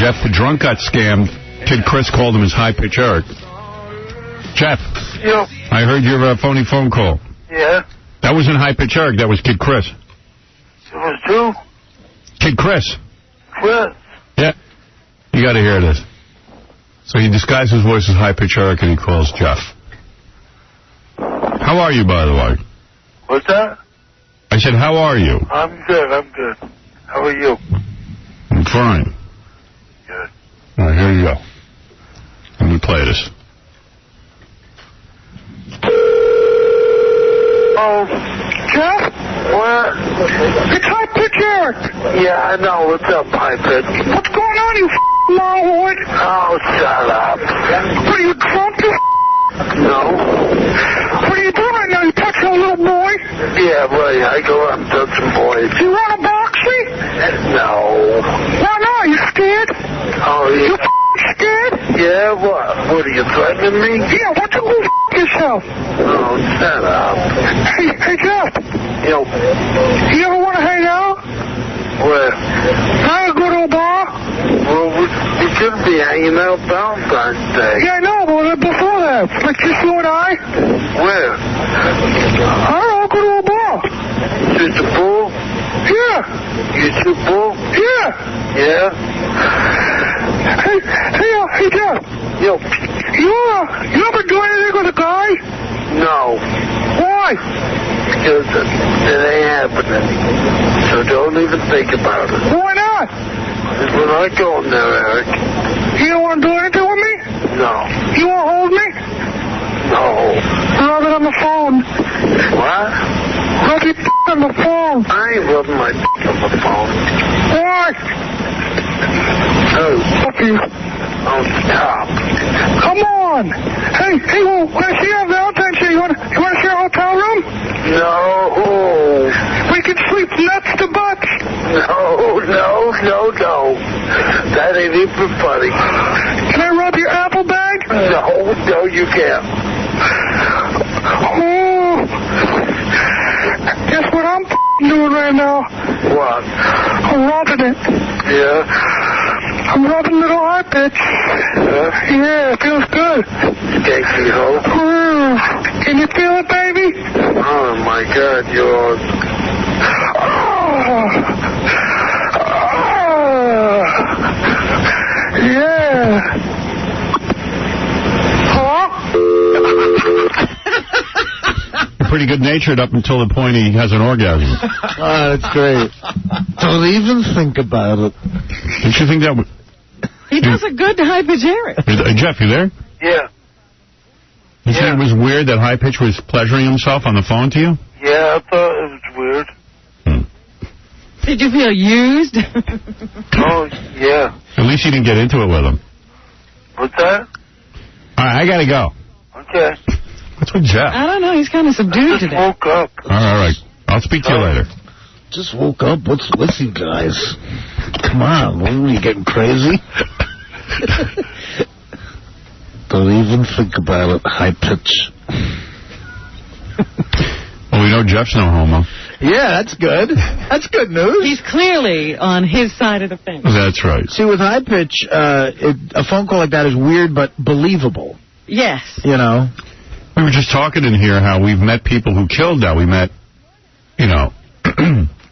Jeff the drunk got scammed. Kid Chris called him his high-pitch Eric. Jeff. Yeah. I heard your phony phone call. Yeah. That wasn't high-pitch Eric. That was Kid Chris. It was who? Kid Chris. Chris. Yeah. You got to hear this. So he disguised his voice as high-pitch Eric and he calls Jeff. How are you, by the way? What's that? I said, how are you? I'm good. How are you? I'm fine. Good. All right, here you go. Let me play this. Oh, Jeff? What? It's high-pitch Eric. Yeah, I know. What's up, high-pitch? What's going on, you mongoloid? Oh, shut up. What are you, drunk, you No. What are you doing right now? You touching a little boy? Yeah, right. I go out and touch some boys. You want to box me? No. Why not? You scared? Oh, yeah. You scared? Yeah, what? What, are you threatening me? Yeah, why don't you go yourself? Oh, shut up. Hey, Jeff. Yo. You ever want to hang out? Where? Can I go to a bar? Well, we should be hanging out Valentine's Day. Yeah, I know, but before that, like just you and I. Where? I don't know, go to a bar. Shoot the pool? Yeah. You shoot pool? Yeah. Yeah? Hey, Jeff. Yo. You ever do anything with a guy? No. Why? Because it ain't happening. So don't even think about it. Why not? Because we're not going there, Eric. You don't want to do anything with me? No. You want to hold me? No. Rub it on the phone. What? Rub your on the phone. I ain't rubbing my on the phone. Why? Oh. Fuck you. Oh, stop. Come on. Hey, well, when I see you on Valentine's Day, you want to share a hotel room? No. We can sleep nuts to butts. No. That ain't even funny. Can I rub your apple bag? No, you can't. Oh. Guess what I'm doing right now? What? I'm rubbing it. Yeah? I'm rubbing little high pitch. Yeah, it feels good. Skanky hoe. Can you feel it, baby? Oh, my God, you're... Yeah. Hello? You're pretty good-natured up until the point he has an orgasm. Oh, that's great. Don't even think about it. Don't you think that would... He does a good high-pitch Eric. Jeff, you there? Yeah. You think it was weird that High Pitch was pleasuring himself on the phone to you? Yeah, I thought it was weird. Did you feel used? Oh, yeah. At least you didn't get into it with him. What's that? All right, I got to go. Okay. What's with Jeff? I don't know. He's kind of subdued today. I just woke up. All right. I'll speak to you later. Just woke up. What's with you guys? Come on. What are you getting crazy? Don't even think about it. High pitch. Well, we know Jeff's no homo. Yeah, that's good. That's good news. He's clearly on his side of the fence. That's right. See, with high pitch, a phone call like that is weird but believable. Yes. You know? We were just talking in here how we've met people who killed that. We met,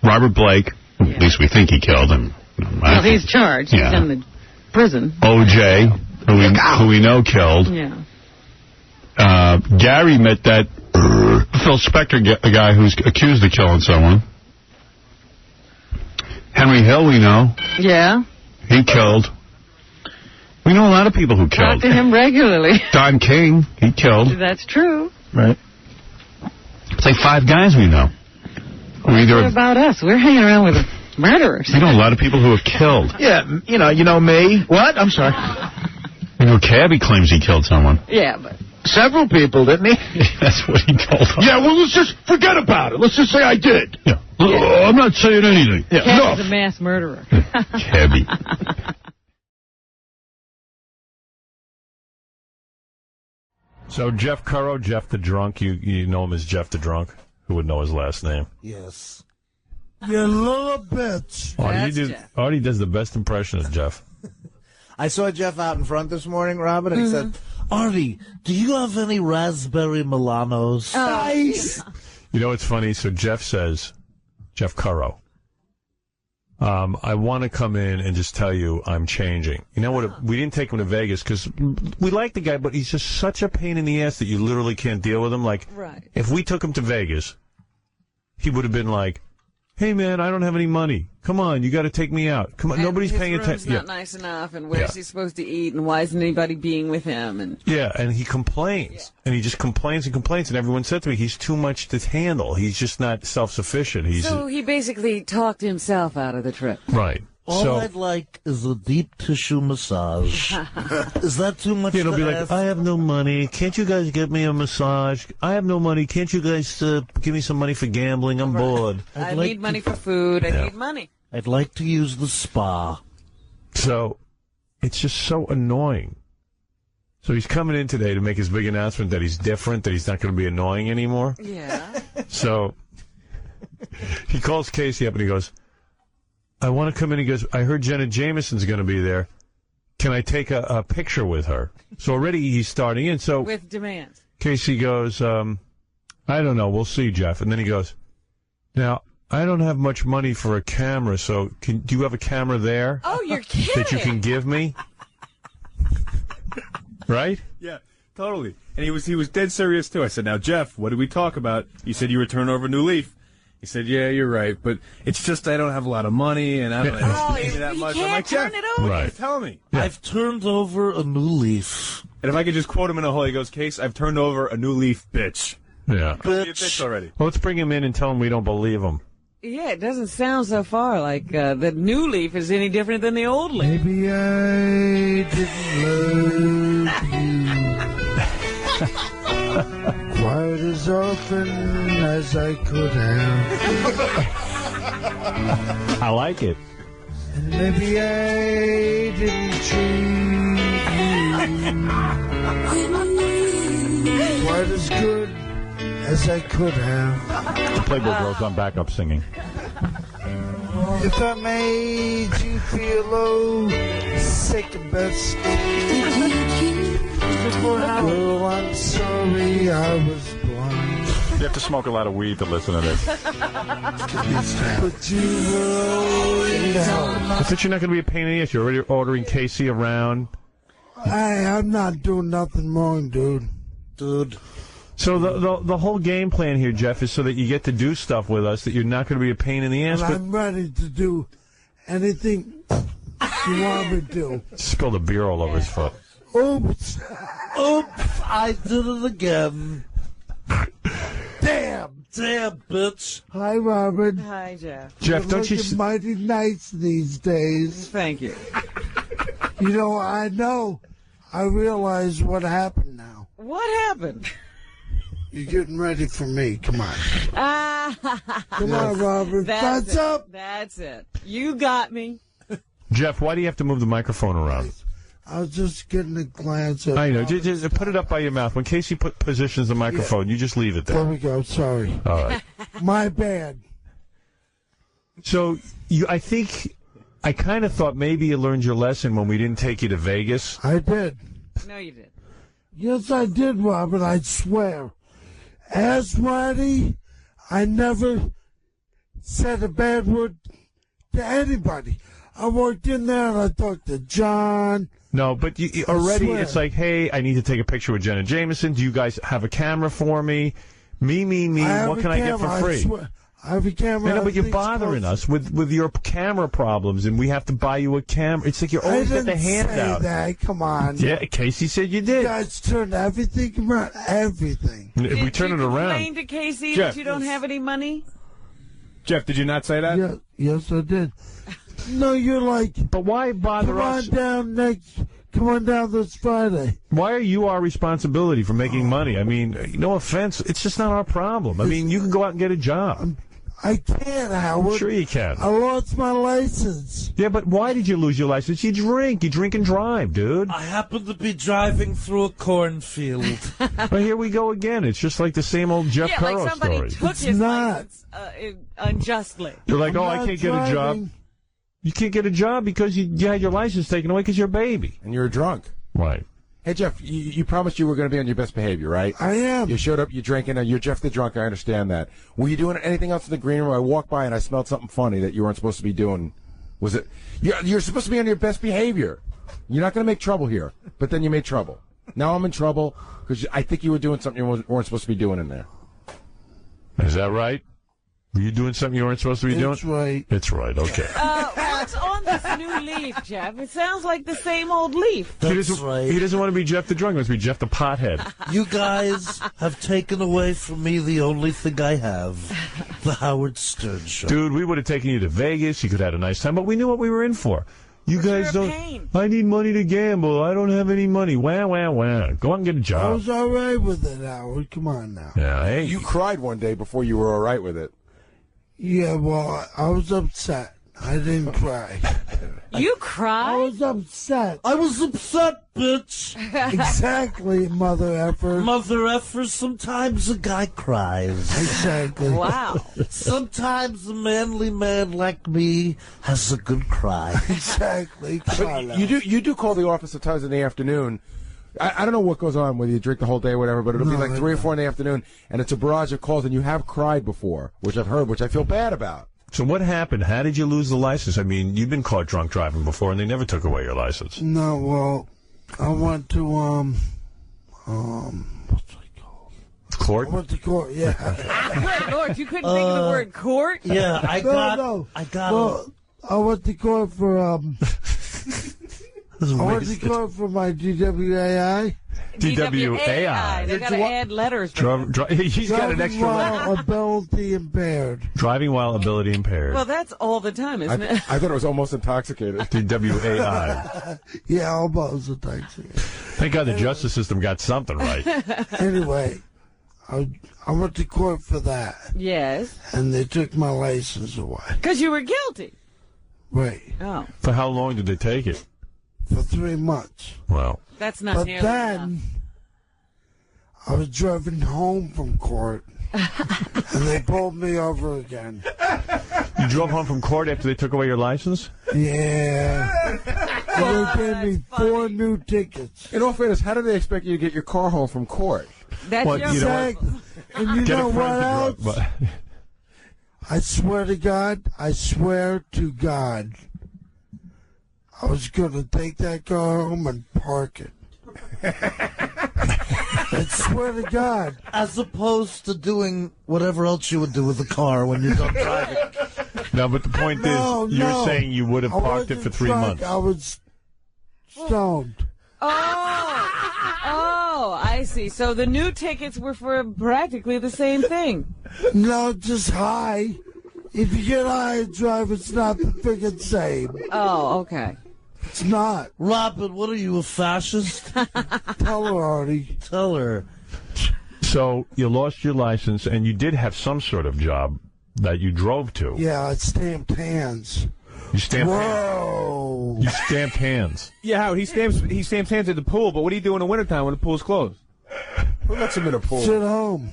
Robert Blake. Yeah. At least we think he killed him. Well, he's charged. Yeah. He's in the prison. O.J., who we know killed. Yeah. Gary met that Phil Spector, the guy who's accused of killing someone. Henry Hill, we know. Yeah. He killed. We know a lot of people who killed. Talk to him regularly. Don King, he killed. That's true. Right. It's like 5 guys we know. What about us? We're hanging around with murderers. We know a lot of people who have killed. Yeah, you know me. What? I'm sorry. Cabby claims he killed someone. Yeah, but... Several people, didn't he? That's what he told us. Yeah, well, let's just forget about it. Let's just say I did. Yeah. I'm not saying anything. Yeah. Cabby's a mass murderer. Cabby. So Jeff Currow, Jeff the Drunk, you know him as Jeff the Drunk. Who would know his last name? Yes. You little bitch. Artie does the best impression of Jeff. I saw Jeff out in front this morning, Robin, and he said, Artie, do you have any raspberry Milanos? Nice. You know what's funny? So Jeff says, Jeff Curro, I want to come in and just tell you I'm changing. You know what? We didn't take him to Vegas because we like the guy, but he's just such a pain in the ass that you literally can't deal with him. Like, if we took him to Vegas, he would have been like, hey, man, I don't have any money. Come on, you got to take me out. Come on, and nobody's paying attention. His room's not nice enough, and where's he supposed to eat, and why isn't anybody being with him? And and he complains, and he just complains and complains, and everyone said to me, he's too much to handle. He's just not self-sufficient. So he basically talked himself out of the trip. Right. All I'd like is a deep tissue massage. Is that too much It'll to be ask? like, I have no money. Can't you guys get me a massage? I have no money. Can't you guys give me some money for gambling? I'm bored. I need money for food. I need money. I'd like to use the spa. So it's just so annoying. So he's coming in today to make his big announcement that he's different, that he's not going to be annoying anymore. Yeah. So he calls Casey up and he goes, I want to come in. He goes, I heard Jenna Jameson's going to be there. Can I take a picture with her? So already he's starting in. So with demands. Casey goes, I don't know. We'll see, Jeff. And then he goes, now, I don't have much money for a camera, so do you have a camera there? Oh, you're kidding. That you can give me? Right? Yeah, totally. And he was dead serious, too. I said, now, Jeff, what did we talk about? You said you were turning over a new leaf. He said, yeah, you're right, but it's just I don't have a lot of money, and I don't have that much. I'm like, turn it over. Right. Tell me. Yeah. I've turned over a new leaf. And if I could just quote him in a hole, he goes, Case, I've turned over a new leaf, bitch. Yeah. Be a bitch already. Well, let's bring him in and tell him we don't believe him. Yeah, it doesn't sound so far like the new leaf is any different than the old leaf. Maybe I didn't love you quite as often as I could have. I like it. And maybe I didn't treat you quite as good as I could have. The Playboy Girls on backup singing. If I made you feel low, second best. Girl, I'm sorry I was blind. You have to smoke a lot of weed to listen to this. But you were in hell. I thought you're not going to be a pain in the ass. You're already ordering Casey around. I'm not doing nothing wrong, dude. So the whole game plan here, Jeff, is so that you get to do stuff with us that you're not going to be a pain in the ass. And I'm ready to do anything you want me to do. Spilled a beer all over his foot. Oops, I did it again. damn. Bitch. Hi, Robin. Hi, Jeff. Jeff, You're don't you... looking mighty nice these days. Thank you. You know, I realize what happened now. What happened? You're getting ready for me. Come on. Come on, Robert. That's Thumbs up. That's it. You got me. Jeff, why do you have to move the microphone around? I was just getting a glance at. I know. Just put it up by your mouth. When Casey positions the microphone, you just leave it There there. we go. Sorry. All right. My bad. So I think I kind of thought maybe you learned your lesson when we didn't take you to Vegas. I did. No, you did. Yes, I did, Robert. I swear. As Waddy, I never said a bad word to anybody. I walked in there and I talked to John. No, but you already, swear. it's like, hey, I need to take a picture with Jenna Jameson. Do you guys have a camera for me? Me. What can I get for free? I swear. I have a camera. No, but you're Everything's bothering close. us with your camera problems, and we have to buy you a camera. It's like you always got the I didn't handout. say that. Come on. Yeah, Casey said you You did. guys turned everything around. Everything. If we turn it Did you around. complain to Casey Jeff. that you don't have any money? Jeff, did you not say that? Yeah, yes, I did. No, you're like, But why bother come on us? Come on down this Friday. Why are you our responsibility for making money? I mean, no offense, it's just not our problem. I mean, you can go out and get a job. I can't, Howard. Sure you can. I lost my license. Yeah, but why did you lose your license? You drink and drive, dude. I happened to be driving through a cornfield. But here we go again. It's just like the same old Jeff Yeah, Curro like somebody story. took It's his not. license unjustly. You're like, I'm oh, I not can't get a job. driving. You can't get a job because you had your license taken away because you're a baby. And you're drunk. Right. Hey, Jeff, you promised you were going to be on your best behavior, right? I am. You showed up, you're drinking, and you're Jeff the drunk. I understand that. Were you doing anything else in the green room? I walked by and I smelled something funny that you weren't supposed to be doing. Was it? You're supposed to be on your best behavior. You're not going to make trouble here, but then you made trouble. Now I'm in trouble because I think you were doing something you weren't supposed to be doing in there. Is that right? Were you doing something you weren't supposed to be doing? That's right. It's right. Okay. What's on this new leaf, Jeff? It sounds like the same old leaf. He doesn't want to be Jeff the drunk. He wants to be Jeff the pothead. You guys have taken away from me the only thing I have, the Howard Stern Show. Dude, we would have taken you to Vegas. You could have had a nice time, but we knew what we were in for. You guys You're a don't. pain. I need money to gamble. I don't have any money. Wah, wah, wah. Go out and get a I job. was all right with it, Howard. Come on now. Yeah, hey. You cried one day before you were all right with it. Yeah, well, I was upset. I didn't cry. You I cried? was upset. I was upset, bitch. Exactly, mother effer. Mother effer, sometimes a guy cries. Exactly. Wow. Sometimes a manly man like me has a good cry. Exactly. Come on now. You do call the office at times in the afternoon. I don't know what goes on, whether you drink the whole day or whatever, but it'll be like 3 or 4 in the afternoon, and it's a barrage of calls, and you have cried before, which I've heard, which I feel bad about. So what happened? How did you lose the license? I mean, you've been caught drunk driving before, and they never took away your license. No, well, I went to, what's it called? Court? I went to court, yeah. Good Lord, you couldn't think of the word court? Yeah, I got. Well, I went to court for, I went to court for my DWAI. DWAI. They got to add letters. He's got an extra letter. While ability impaired. Driving while ability impaired. Well, that's all the time, isn't it? I thought it was almost intoxicated. DWAI. Yeah, almost a taxi. Thank God the justice system got something right. Anyway, I went to court for that, Yes. and they took my license away. Because you were guilty. Right, Oh, For how long did they take it? for 3 months. Wow. that's not But nearly enough. then I was driving home from court, and they pulled me over again. You drove home from court after they took away your license? Yeah. And they gave me 4 new tickets. In all fairness, how do they expect you to get your car home from court? That's What, your you know Exactly. And you Get know a what friend else? to drive. I swear to God, I was going to take that car home and park it. I swear to God. As opposed to doing whatever else you would do with the car when you're done driving. No, but the point is, you're saying you would have I parked it for wasn't 3 drunk, months. I was stoned. Oh, I see. So the new tickets were for practically the same thing. No, just high. If you get high and drive, it's not the freaking same. Oh, okay. It's not. Robin, what are you, a fascist? Tell her, Artie. Tell her. So you lost your license, and you did have some sort of job that you drove to. Yeah, it's stamped hands. You stamped hands. Whoa. You stamped hands. Yeah, Howard, he stamps hands at the pool, but what do you do in the wintertime when the pool's closed? Who lets him in a pool? Sit home.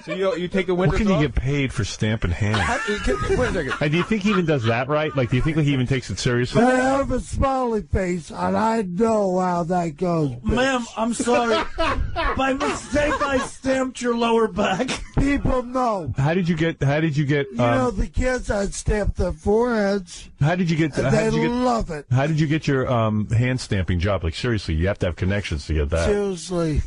So you take the What winters can you off? get paid for stamping hands? Wait a second. And do you think he even does that right? Like, do you think he even takes it seriously? I have a smiley face, and I know how that goes. bitch. Ma'am, I'm sorry. By mistake, I stamped your lower back. People know. How did you get? You know, the kids, I'd stamp their foreheads, how did you get? and How they did you get? love it. How did you get your hand stamping job? Like, seriously, you have to have connections to get that. Seriously,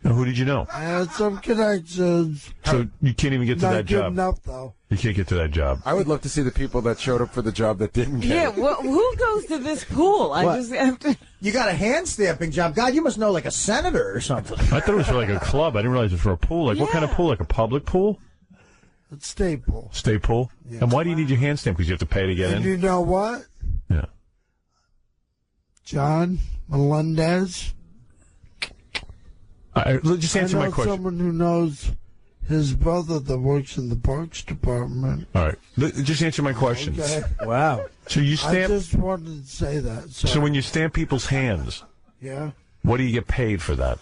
Now, who did you know? I had some connections. So you can't even get to Not that good job. enough, though. You can't get to that job. I would love to see the people that showed up for the job that didn't get Yeah, it. well, who goes to this pool? I What? just have to. You got a hand stamping job. God, you must know like a senator or something. I thought it was for like a club. I didn't realize it was for a pool. Like, what kind of Yeah. pool? Like a public pool? It's staple. State pool? Yeah. And why do you need your hand stamp? Because you have to pay to get And in? you know what? Yeah. John Melendez. Just I answer know my question. someone who knows his brother that works in the Parks Department. All right. Just answer my questions. Okay. Wow. So you I stamp. just wanted to say that. So when you stamp people's hands, Yeah. what do you get paid for that?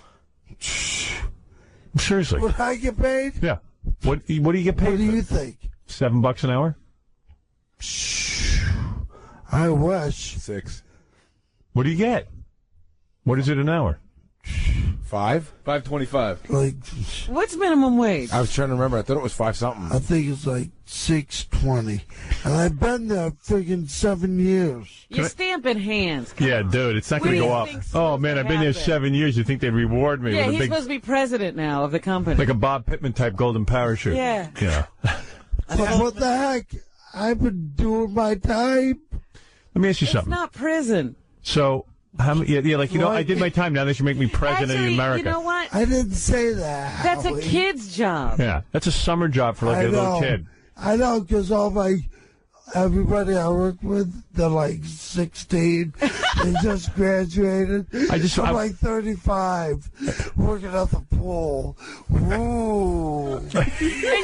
Seriously. Would I get paid? Yeah. What do you get paid What do for? you think? $7 an hour? I wish. 6. What do you get? What is it an hour? 5? $5.25. Like, What's minimum wage? I was trying to remember. I thought it was 5 something. I think it's like $6.20, and I've been there freaking 7 years. You're stamping hands. Yeah, dude, it's not What going to do go you up. think's Oh, supposed man, to I've been there happen? 7 years. You think they'd reward me Yeah, with a he's big, supposed to be president now of the company. like a Bob Pittman type golden parachute? Yeah. Yeah. But what the heck? I've been doing my time. Let me ask you It's something. not prison. So, how many, yeah, like, I did my time. Now they should make me president Actually, of America. you know what? I didn't say that. That's a Howie. kid's job. Yeah, that's a summer job for like I a little know. kid. I know, because everybody I work with, they're like 16. They just graduated. I'm like 35, working at the pool. Ooh. And you expect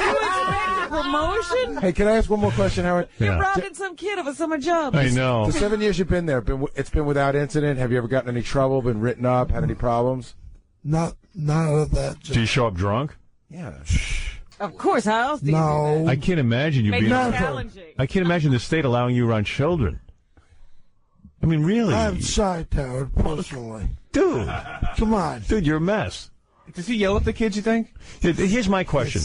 a promotion? Hey, can I ask one more question, Howard? You're robbing some kid of a summer job. I know. The 7 years you've been there, it's been without incident. Have you ever gotten any trouble, been written up, had any problems? Not of that. Do you show up drunk? Yeah. Of course, how else do you do No. I can't imagine you Make being. it challenging. I can't imagine the state allowing you around children. I mean, really, I'm shy, Howard, personally. dude. Come on. Dude, you're a mess. Does he yell at the kids, you think? Here's my question.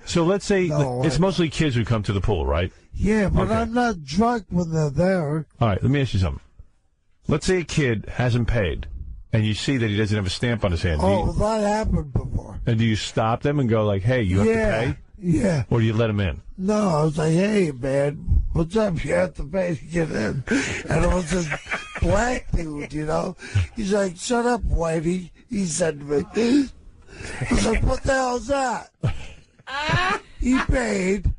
So let's say No, it's mostly kids who come to the pool, right? Yeah, but Okay. I'm not drunk when they're there. All right, let me ask you something. Let's say a kid hasn't paid, and you see that he doesn't have a stamp on his hand. Oh, that happened before. And do you stop them and go like, hey, you have to pay? Yeah. Or do you let them in? No, I was like, hey, man, what's up? You have to pay to get in. And it was this black dude, He's like, shut up, Whitey. He said to me. I was like, what the hell is that? He paid.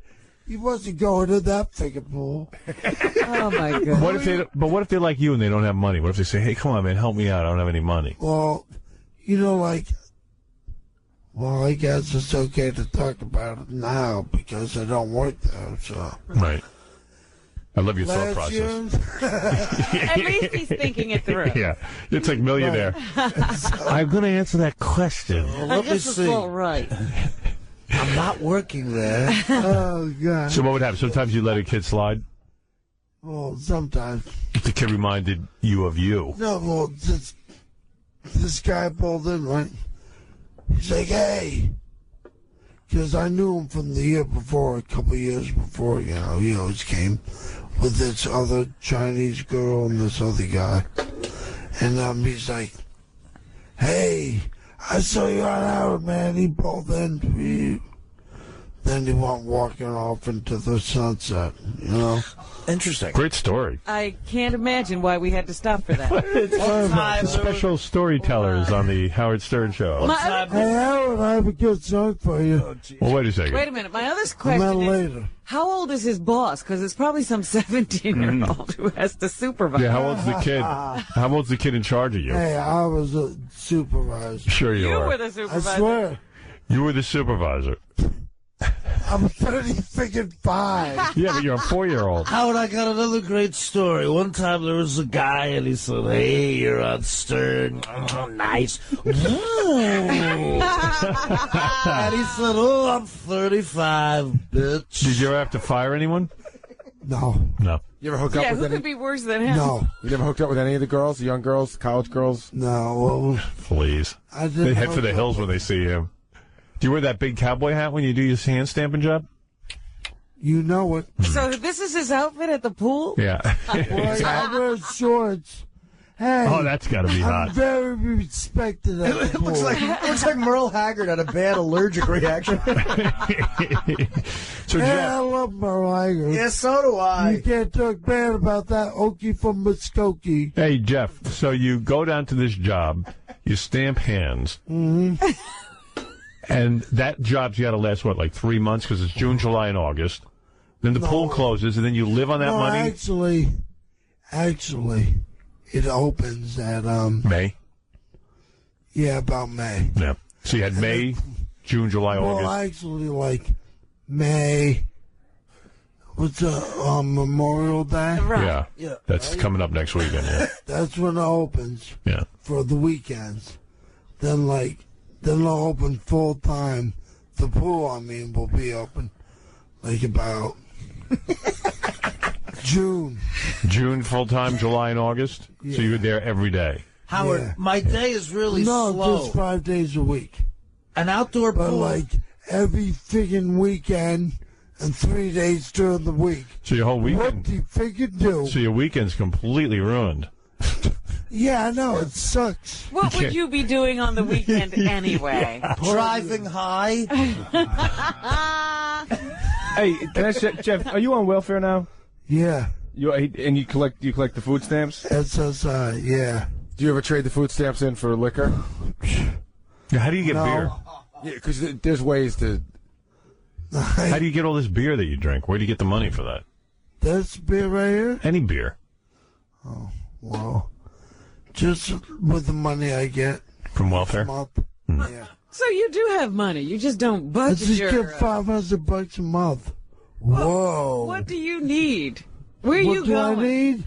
He wasn't going to that freaking pool. Oh, my God. What if they're like you and they don't have money? What if they say, hey, come on, man, help me out. I don't have any money. Well, I guess it's okay to talk about it now because I don't work there, so. Right. I love your thought Last process. At least he's thinking it through. Yeah, it's like millionaire. I'm going to answer that question. Well, I let me guess it's see. all right. I'm not working there. Oh, God. So what would happen? Sometimes you let a kid slide? Well, sometimes. If the kid reminded you of you. No, well, this guy pulled in, right? He's like, hey. Because I knew him from the year before, a couple of years before, he always came with this other Chinese girl and this other guy. And he's like, hey, I saw you on Howard, man. He pulled in. Then he went walking off into the sunset, Interesting. Great story. I can't imagine why we had to stop for that. It's special storytellers on the Howard Stern Show. Hey, Howard, I have a good song for you. Well, wait a second. Wait a minute. My other Come on question is, later. how old is his boss? Because it's probably some 17-year-old who has to supervise. Yeah, how old's the kid? How old's the kid in charge of you? Hey, I was a supervisor. Sure you You are. were the I supervisor. swear. You were the supervisor. I'm 35. Yeah, but you're a 4-year-old. Howard, I got another great story. One time there was a guy and he said, hey, you're on Stern. Oh, nice. And he said, oh, I'm 35, bitch. Did you ever have to fire anyone? No. No. You ever hook Yeah, up who with any? could be worse than him? No. You never hooked up with any of the girls, the young girls, college girls? No. Please. I didn't They head for hook the up hills when they see him. Do you wear that big cowboy hat when you do your hand stamping job? You know it. So this is his outfit at the pool? Yeah. Boy, I wear shorts. Hey. Oh, that's got to be I'm hot. very respected at the It looks pool. like Merle Haggard had a bad allergic reaction. So, Hey, I Jeff, love Mariah. Yeah, so do I. You can't talk bad about that Okie from Muskogee. hey, Jeff, so you go down to this job, you stamp hands, and that job's got to last, what, like 3 months? Because it's June, July, and August. Then the pool closes, and then you live on that No, money? actually, it opens at, May? about May. Yeah. So you had May, June, July, Well, August. actually, like, May, what's Memorial Day? Right. Yeah. That's coming up next weekend, yeah. That's when it opens Yeah. for the weekends. Then they'll open full time. The pool, will be open, like about June. June full-time, July and August? Yeah. So you were there every day? Howard, Yeah. my day is really No, slow. just 5 days a week. An outdoor But pool. like every friggin' weekend and 3 days during the week. So your whole What weekend... do you figure do? So your weekend's completely ruined. Yeah, I know, it sucks. What would you be doing on the weekend anyway? Driving high. Hey, can I ask you, Jeff? Are you on welfare now? Yeah, And you collect the food stamps? SSI, yeah. Do you ever trade the food stamps in for liquor? Yeah, how do you get No. beer? Yeah, because there's ways to. How do you get all this beer that you drink? Where do you get the money for that? This beer right here? Any beer. Well, just with the money I get From welfare? a month. Hmm. Yeah. So you do have money. You just don't I budget just your... get $500 a month. Whoa. What do you need? Where are What you do going? I need?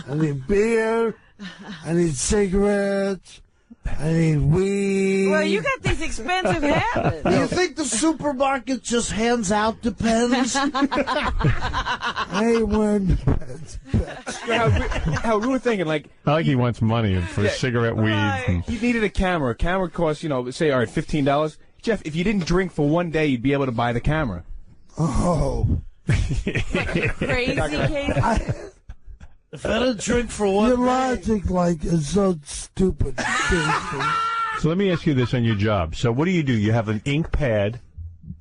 I need beer. I need cigarettes. I need weed. Well, you got these expensive Do habits. you think the supermarket just hands out Depends? I ain't wearing Depends. How we were thinking, like, I like he wants money for cigarette weed. and- you needed a camera. A camera costs, say, all right, $15. Jeff, if you didn't drink for one day, you'd be able to buy the camera. Oh. Crazy case. If I don't drink for Your one day, logic, like, is so stupid. So let me ask you this on your job. So what do? You have an ink pad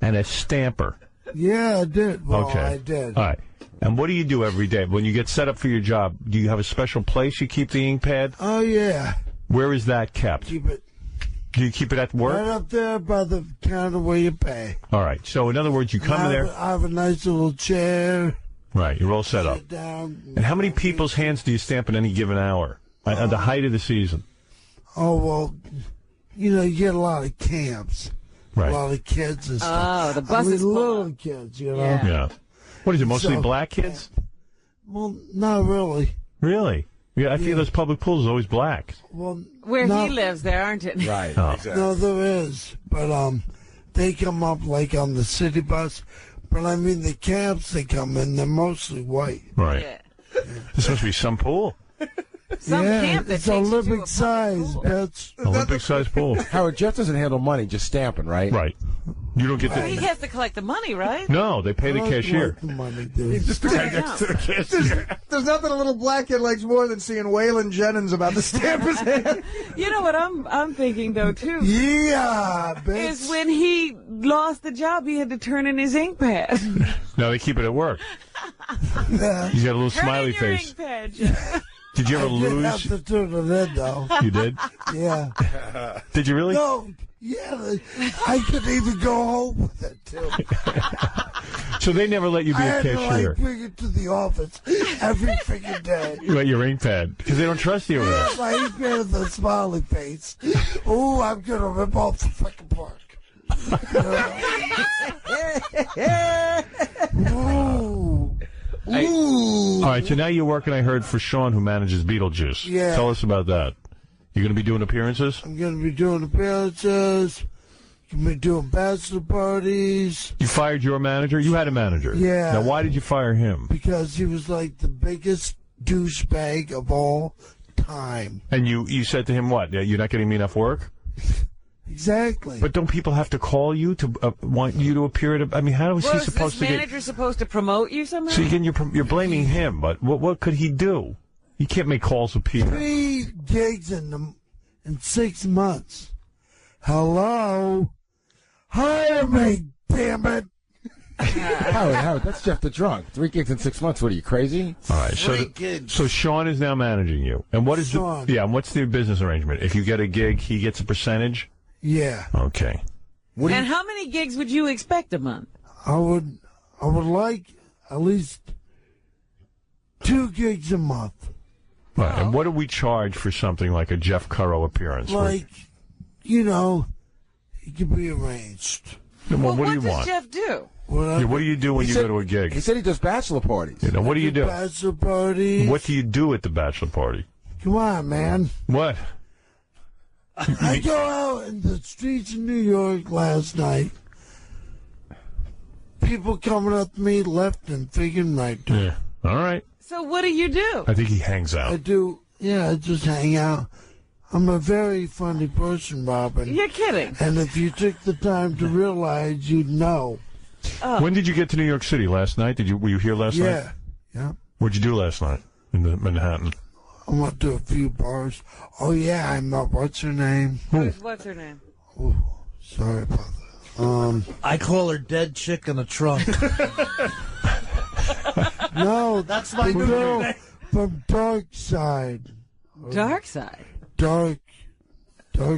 and a stamper. Yeah, I did. Well, Okay. I did. All right. And what do you do every day? When you get set up for your job, do you have a special place you keep the ink pad? Oh, yeah. Where is that kept? Keep it Do you keep it at right work? up there by the counter where you pay. All right. So in other words, you come in there. I have a nice little chair. Right. You're all set up. Sit down. And how many people's hands do you stamp in any given hour? At the height of the season. Oh, well, you get a lot of camps. Right. A lot of kids and stuff. Oh, the buses pull little up. kids, you know. Yeah. Yeah. What is it? Mostly So- black kids? Well, not really. Really? Yeah. I feel Yeah. those public pools are always black. Well, Where not, he lives, there aren't it? Right. Oh. Exactly. No, there is, but they come up like on the city bus. But I mean, the camps they come in, they're mostly white. Right. Yeah. This must be some pool. Some yeah, camp that it's takes you to a Olympic public size, pool. bitch. Olympic sized pool. Howard, Jeff doesn't handle money, just stamping, right? Right. You don't get He the. has to collect the money, right? No, they pay the I like cashier. the money, dude. There's nothing a little black kid likes more than seeing Waylon Jennings about to stamp his hand. You know what I'm thinking though too Yeah, bitch. is when he lost the job, he had to turn in his ink pad. No, they keep it at work. Yeah. He's got a little Turn smiley in your face. ink pad, Jeff. Did you ever I did have lose? to turn it in, though. You did? Yeah. Did you really? No, yeah, I could even go home with it, too. So they never let you be I a had to, cashier. like, bring it to the office every freaking day. You let your ink pad because they don't trust you with it. My email with a smiley face. Ooh, I'm gonna rip off the fucking park. Ooh. Ooh. All right, so now you're working, I heard, for Sean, who manages Beetlejuice. Yeah. Tell us about that. You're going to be doing appearances? I'm gonna be doing appearances. Gonna be doing bachelor parties. You fired your manager? You had a manager. Yeah. Now, why did you fire him? Because he was like the biggest douchebag of all time. And you said to him, what? Yeah, you're not getting me enough work? Exactly. But don't people have to call you to want you to appear at I mean, how is Well, he is supposed this to manager supposed to promote you somehow? So again, you're blaming him, but what could he do? He can't make calls with Peter. 3 gigs in 6 months. Hello? Hire me, damn it. Howard, that's Jeff the Drunk. 3 gigs in 6 months. What are you, crazy? All right, Three gigs. so Sean is now managing you, and what is Sean. and what's the business arrangement? If you get a gig, he gets a percentage. Yeah. Okay. And how many gigs would you expect a month? I would like at least 2 gigs a month. Right. And what do we charge for something like a Jeff Currow appearance? Like, it can be arranged. Well, what do you does want? Jeff do? Yeah, what do you do when you said- go to a gig? He said he does bachelor parties. You know, what do you do? Bachelor parties. What do you do at the bachelor party? Come on, man. What? I go out in the streets of New York last night. People coming up to me left and freaking right. Yeah. All right. So what do you do? I think he hangs I out. do. Yeah, I just hang out. I'm a very funny person, Robin. You're kidding. And if you took the time to realize, you'd know. When did you get to New York City? Last night? Were you here last night? Yeah. Yeah. What'd you do last night in Manhattan? I went to a few bars. Oh, yeah, I met, what's her name? What's her name? Oh, sorry about that. I call her dead chick in a trunk. No, That's my the new girl name. from Dark Side. Dark Side. Dark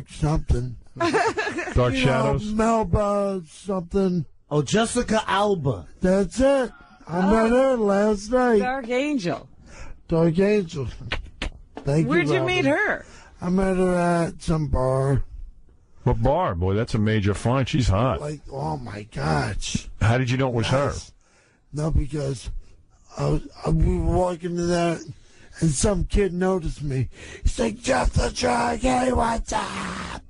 something. Dark You Shadows? know, Melba something. Oh, Jessica Alba. That's it. I met her last night. Dark Angel. Dark Angel. Thank Where'd you Robin. meet her? I met her at some bar. What bar? Boy, that's a major find. She's hot. Like, oh my gosh. How did you know it was her? No, because we were walking to that, and some kid noticed me. He's like, Jeff the Drug, hey, what's up?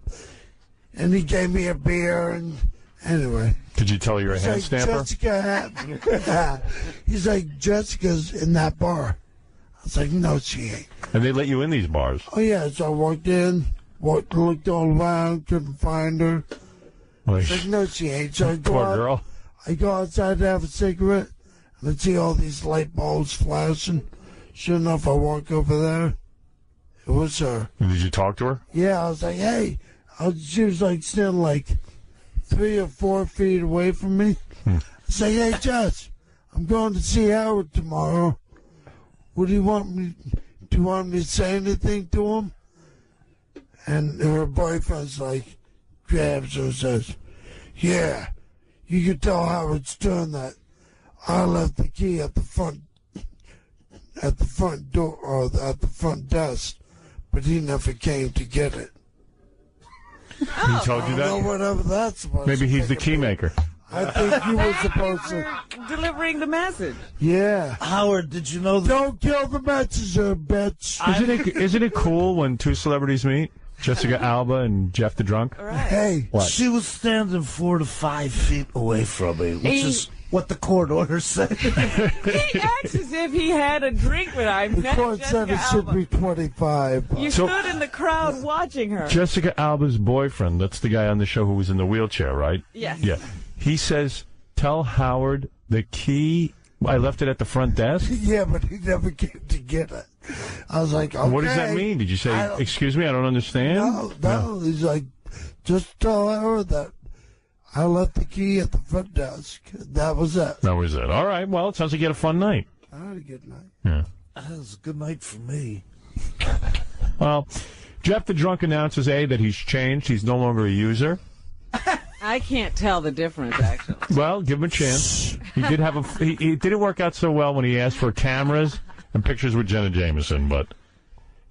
And he gave me a beer, and anyway. Did you tell her you're a He's hand like, stamper? He's like, Jessica's in that bar. I was like, no, she ain't. And they let you in these bars. Oh, yeah, so I walked in, looked all around, couldn't find her. Like, It's like, no, she ain't. So poor girl. I go outside to have a cigarette, and I see all these light bulbs flashing. Sure enough, I walk over there. It was her. And did you talk to her? Yeah, I was like, hey. She was like standing like 3 or 4 feet away from me. I say, hey, Jess, I'm going to see Howard tomorrow. What do you want me? Do you want me to say anything to him? And her boyfriend's like, grabs her and says, yeah, you can tell Howard's doing that. I left the key at the front door, or at the front desk, but he never came to get it. He told you I don't know that? whatever that's supposed Maybe to he's the make key it be. maker. I think you were supposed to. For delivering the message. Yeah. Howard, did you know that? Don't kill the messenger, bitch. Isn't it cool when two celebrities meet? Jessica Alba and Jeff the Drunk? Right. Hey, What? She was standing 4 to 5 feet away from me, which is what the court order said. He acts as if he had a drink when I the met court said Jessica it should Alba. be 25. You So- stood in the crowd watching her. Jessica Alba's boyfriend, that's the guy on the show who was in the wheelchair, right? Yes. Yeah. He says, tell Howard the key, I left it at the front desk? Yeah, but he never came to get it. I was like, okay. What does that mean? Did you say, I don't- excuse me, I don't understand? No. He's like, just tell her that I left the key at the front desk. That was it. That was it. All right, well, it sounds like you had a fun night. I had a good night. Yeah. That was a good night for me. Well, Jeff the Drunk announces, A, that he's changed. He's no longer a user. I can't tell the difference, actually. Well, give him a chance. He did have he didn't work out so well when he asked for cameras and pictures with Jenna Jameson, but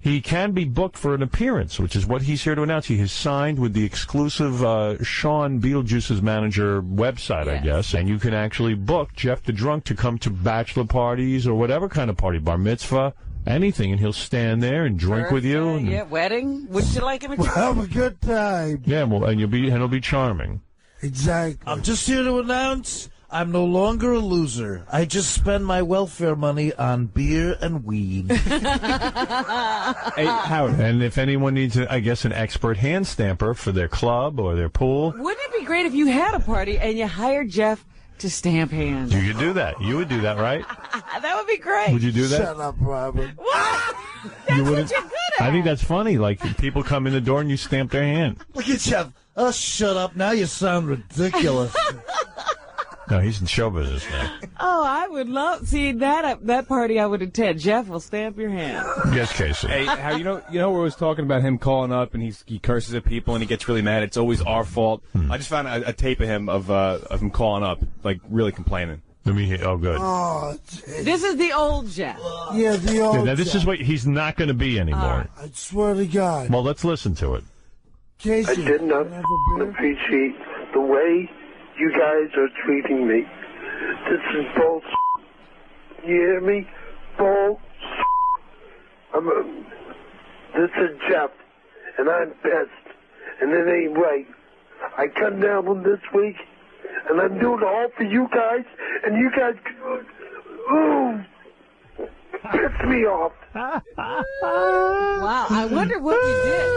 he can be booked for an appearance, which is what he's here to announce. He has signed with the exclusive Sean Beetlejuice's manager website, I guess, and you can actually book Jeff the Drunk to come to bachelor parties or whatever kind of party, bar mitzvah, anything, and he'll stand there and drink with you. And, Yeah, wedding. Would you like him? Have a good time. yeah, well, and it'll be charming. Exactly. I'm just here to announce I'm no longer a loser. I just spend my welfare money on beer and weed. Hey, Howard. And if anyone needs, I guess, an expert hand stamper for their club or their pool, Wouldn't it be great if you had a party and you hired Jeff to stamp hands? you could do that. You would do that, right? That would be great. Would you do that? Shut up, Robin. What? That's You what wouldn't- you're good at. I think that's funny. Like, people come in the door and you stamp their hand. Look at Jeff. Oh, shut up. Now you sound ridiculous. No, he's in show business now. Oh, I would love see that party. I would attend. Jeff will stamp your hand. Yes, Casey. Hey, how you know we was talking about him calling up and he curses at people and he gets really mad. It's always our fault. I just found a tape of him of him calling up, like really complaining. Let me hear. Oh, good. Oh, This is the old Jeff. yeah, the old. Yeah, now this is what he's not going to be anymore. I swear to God. Well, let's listen to it. Casey, I did not have a beer? appreciate the way you guys are treating me. This is bullshit. You hear me? Bullshit. This is Jeff, and I'm pissed, and it ain't right. I cut an album this week, and I'm doing it all for you guys, and you guys, ooh, pissed me off. Wow, I wonder what we did.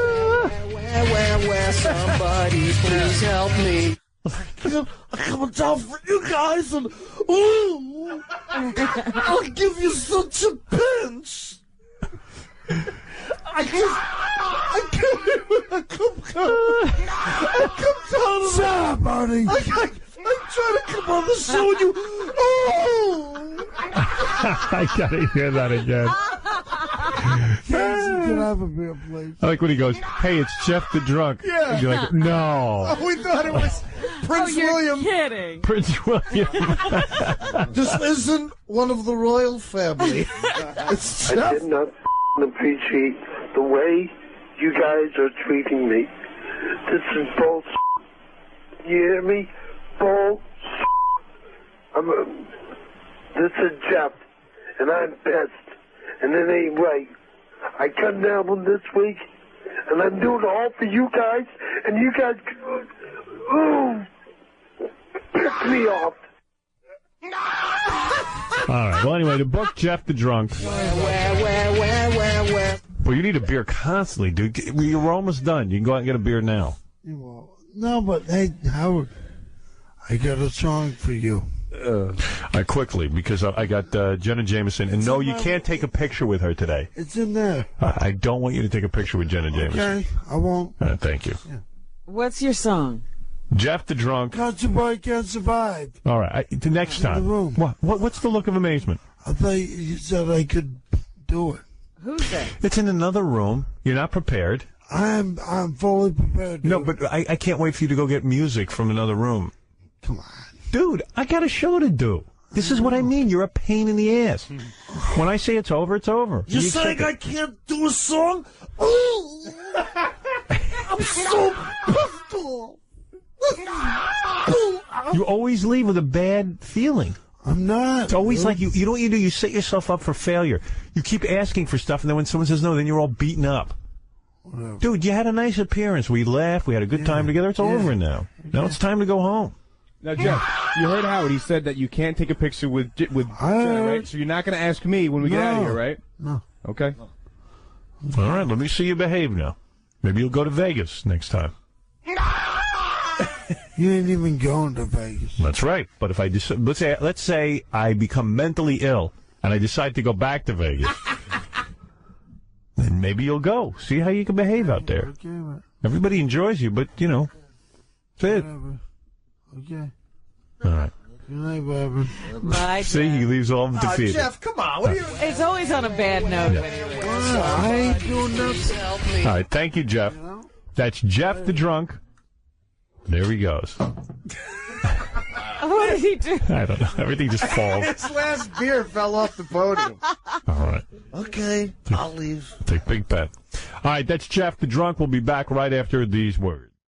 Where, somebody please help me. I'm coming down for you guys, and ooh, I'll give you such a pinch. I come down. Stop, Artie. I try to come on the show and you. Oh! I gotta hear that again. Can I have a beer, please? I like when he goes, "Hey, it's Jeff the Drunk." Yeah. And you're like, "No." Oh, we thought it was Prince You're William. kidding. Prince William. This isn't one of the royal family. It's I Jeff. did not appreciate the way you guys are treating me. This is bullshit. You hear me? Bullshit. This is Jeff, and I'm pissed, and it ain't right. I cut an album this week, and I'm doing it all for you guys, and you guys, piss me off. All right. Well, anyway, to book Jeff the Drunk. Where? Well, you need a beer constantly, dude. You're almost done. You can go out and get a beer now. Well, no, but hey, Howard, I got a song for you. Quickly, because I got Jenna Jameson. And no, you can't take a picture with her today. It's in there. I don't want you to take a picture with Jenna Jameson. Okay, I won't. Thank you. Yeah. What's your song? Jeff the Drunk. Country boy can't survive. All right. The next time. In the room. What's the look of amazement? I thought you said I could do it. Who's that? It's in another room. You're not prepared. I'm fully prepared. No, but I can't wait for you to go get music from another room. Come on. Dude, I got a show to do. This is what I mean. You're a pain in the ass. When I say it's over, it's over. You're You saying accept I can't do a song? Ooh. I'm so pissed off. You always leave with a bad feeling. I'm not. It's always like you know what you do? You set yourself up for failure. You keep asking for stuff, and then when someone says no, then you're all beaten up. Whatever. Dude, you had a nice appearance. We laughed. We had a good time together. It's over now. Now it's time to go home. Now, Jeff, you heard Howard. He said that you can't take a picture with Jenna, right? So you're not going to ask me when we get out of here, right? No. Okay. All right, let me see you behave now. Maybe you'll go to Vegas next time. You ain't even going to Vegas. That's right. But if I let's say I become mentally ill and I decide to go back to Vegas, then maybe you'll go. See how you can behave out there. Okay, man. Everybody enjoys you, but that's it. Whatever. Okay. All right. Good night, Barbara. Bye, See, he leaves all defeated. Jeff, come on. What are you? It's always on a bad note. I ain't doing nothing. All right. Thank you, Jeff. That's Jeff the Drunk. There he goes. What did he do? I don't know. Everything just falls. His last beer fell off the podium. All right. Okay, I'll leave. Take big bet. All right. That's Jeff the Drunk. We'll be back right after these words.